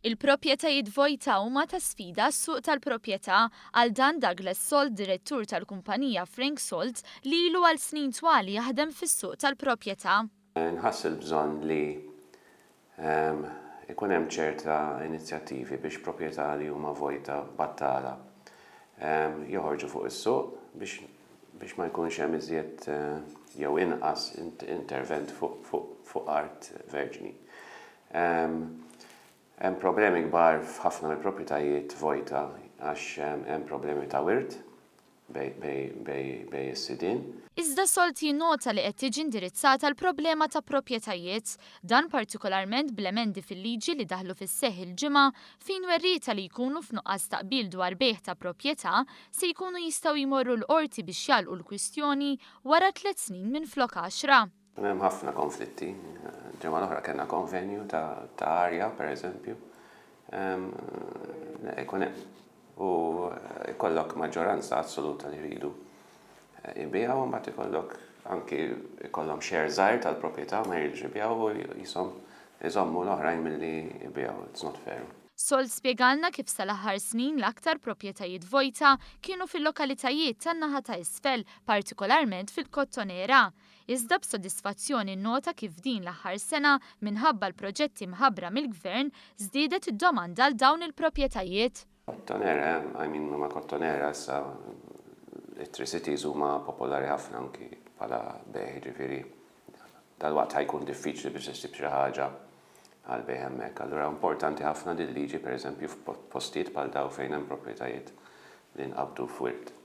Il-proprjetajiet vojta huma ta' sfida s-suq tal-proprjetà għal dan Douglas Salt Direttur tal-Kumpanija Salt li ilu għal snin twali jaħdem fis-suq tal-proprjetà. Nħass il-bżonn li ikun hemm ċerta inizjattivi biex proprjetà li huma vojta battala joħorġu fuq is-suq biex ma jkunx hemm iżjed jew inqas intervent fuq art verġni. Hemm problemi kbar f'ħafna mill-proprjetajiet vojta għax hemm problemi ta' wirt bej is-sidien. Iżda Salt jinnota li qed tiġi indirizzata l-problema ta' proprjetajiet, dan partikolarment bl-emendi fil-liġi li daħħlu fis-seħħ il-ġimgħa fejn werrieta li jkunu f'nuqqas taqbil dwar bejħ ta' proprjetà se jkunu jistgħu jmorru l-qorti biex jagħlqu l-kwistjoni wara 3 snin minflok 10. Hemm ħafna konflitti. Ġimgħa l-oħra kellna konvenju ta' arja, pereżempju. Ikun hemm. U jkollok maġġoranza assoluta li jridu jibbiegħu, mbagħad ikollok anki ikollhom share żgħir tal-proprjetà ma jridux jibbiegħu u jżommu l-oħrajn milli jibbiegħu. It's not fair. Salt spjegalna kif sal-aħħar snin l-aktar proprjetajiet vojta kienu fil-lokalitajiet tan-naħa ta' isfel, partikolarment fil-Kottonera. Iżda b'sodisfazzjoni nnota kif din l-aħħar sena minħabba l-proġetti mħabbra mill-Gvern żdiedet id-domanda għal dawn il-proprjetajiet. Kottonera, ma Kottonera issa it-Tri-Cities huma popolari ħafna anki bħala bejħ, ġifieri. Dalwaqt ħajkun diffiċli biex issib xi ħaġa għal bejħ hemmhekk. Allura importanti ħafna din liġi pereżempju f'postijiet bħal dawn fejn hemm proprjetajiet li nqabdu f'wirt.